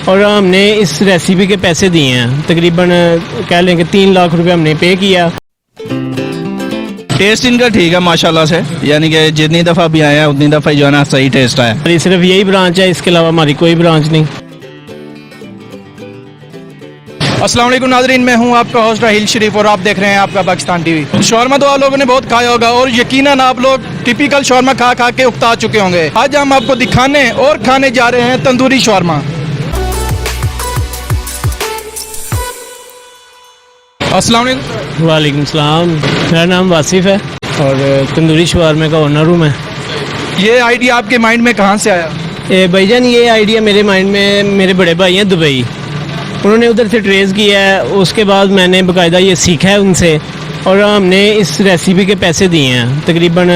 और हमने इस रेसिपी के पैसे दिए हैं, तकरीबन कह लें कि 3 लाख रुपए हमने पे किया। टेस्ट इनका ठीक है माशाल्लाह से, यानी कि जितनी दफ़ा भी आया उतनी दफ़ा जो है ना सही टेस्ट आया। सिर्फ यही ब्रांच है, इसके अलावा हमारी कोई ब्रांच नहीं। अस्सलाम वालेकुम नाज़रीन, मैं हूं आपका होस्ट राहिल शरीफ और आप देख रहे हैं आपका पाकिस्तान टीवी। शौरमा तो आप लोगों ने बहुत खाया होगा और यकीनन आप लोग टिपिकल शौरमा खा खा के उकता चुके होंगे। आज हम आपको दिखाने और खाने जा रहे हैं तंदूरी शौरमा। अस्सलाम वालेकुम। वालेकुम सलाम, मेरा नाम वासिफ है और तंदूरी शवारमे का ओनर हूँ मैं। ये आइडिया आपके माइंड में कहाँ से आया? भाईजान, ये आइडिया मेरे माइंड में मेरे बड़े भाई हैं दुबई, उन्होंने उधर से ट्रेस किया है। उसके बाद मैंने बाकायदा ये सीखा है उनसे और हमने इस रेसिपी के पैसे दिए हैं, तकरीबन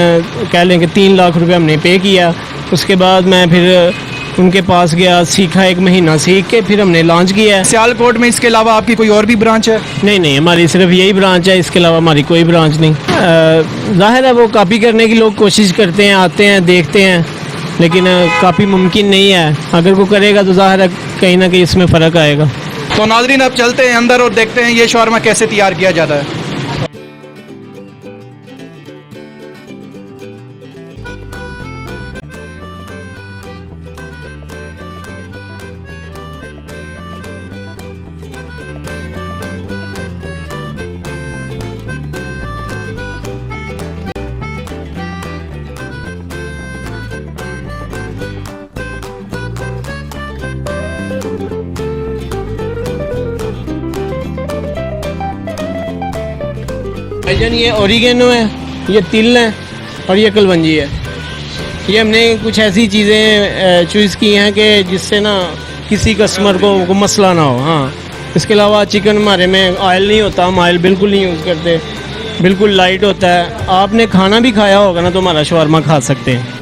कह लें कि 3 लाख रुपए हमने पे किया। उसके बाद मैं फिर उनके पास गया, सीखा, 1 महीना सीख के फिर हमने लॉन्च किया है। सियालकोट में इसके अलावा आपकी कोई और भी ब्रांच है? नहीं, हमारी सिर्फ यही ब्रांच है, इसके अलावा हमारी कोई ब्रांच नहीं। ज़ाहिर है वो कॉपी करने की लोग कोशिश करते हैं, आते हैं, देखते हैं, लेकिन कॉपी मुमकिन नहीं है। अगर वो करेगा तो ज़ाहिर है कहीं ना कहीं इसमें फ़र्क आएगा। तो नाज़रीन, अब चलते हैं अंदर और देखते हैं ये शौरमा कैसे तैयार किया जाता है। भाईजान, ये ओरिगेनो है, ये तिल है और ये कलवंजी है। ये हमने कुछ ऐसी चीज़ें चूज़ की हैं कि जिससे ना किसी कस्टमर को मसला ना हो। हाँ, इसके अलावा चिकन हमारे में ऑयल नहीं होता, हम ऑयल बिल्कुल नहीं यूज़ करते, बिल्कुल लाइट होता है। आपने खाना भी खाया होगा ना तो हमारा शवारमा खा सकते हैं।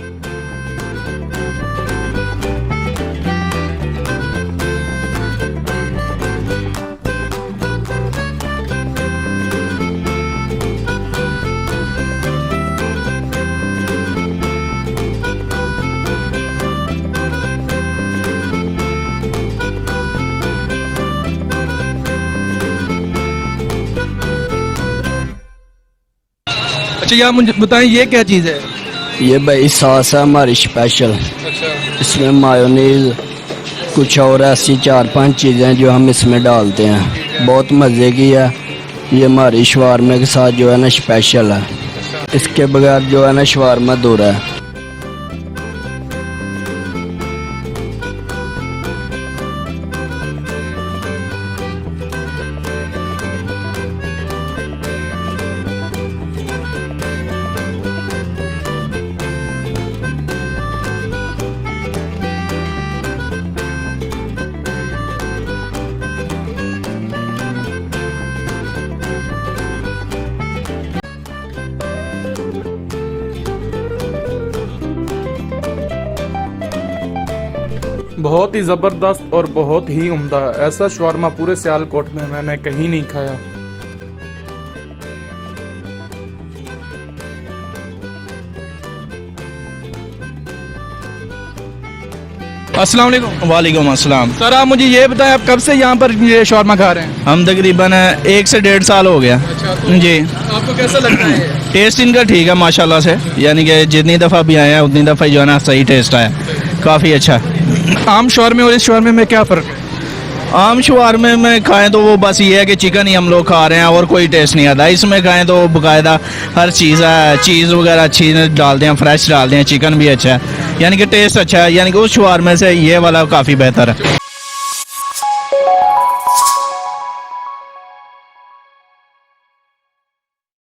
अच्छा, ये आप मुझे बताएं ये क्या चीज़ है? ये भाई सॉस है हमारी स्पेशल। अच्छा, इसमें मायोनीज, कुछ और ऐसी 4-5 चीज़ें जो हम इसमें डालते हैं, बहुत मज़े की है। ये हमारी शवारमे के साथ जो है ना स्पेशल है, इसके बगैर जो है ना शवारमा अधूरा है। बहुत ही ज़बरदस्त और बहुत ही उम्दा है। ऐसा शवारमा पूरे सियालकोट में मैंने कहीं नहीं खाया। अस्सलाम वालेकुम। वालेकुम अस्सलाम। सर, आप मुझे ये बताएं, आप कब से यहाँ पर ये शौरमा खा रहे हैं? हम तकरीबन 1 से 1.5 साल हो गया। अच्छा, तो जी। आपको कैसा लगता है? टेस्ट इनका ठीक है माशाल्लाह से, यानी कि जितनी दफ़ा भी आया उतनी दफ़ा जो है ना सही टेस्ट आया, काफ़ी अच्छा। आम शौरमे और इस शौरमे में क्या फ़र्क है? आम शवारमे में खाएं तो वो बस ये है कि चिकन ही हम लोग खा रहे हैं और कोई टेस्ट नहीं आता। इसमें खाएं तो बाकायदा हर चीज़ है, चीज़ वगैरह अच्छी डालते हैं, फ्रेश डालते हैं, चिकन भी अच्छा है, यानी कि टेस्ट अच्छा है। यानी कि उस शवारमे से ये वाला काफ़ी बेहतर है।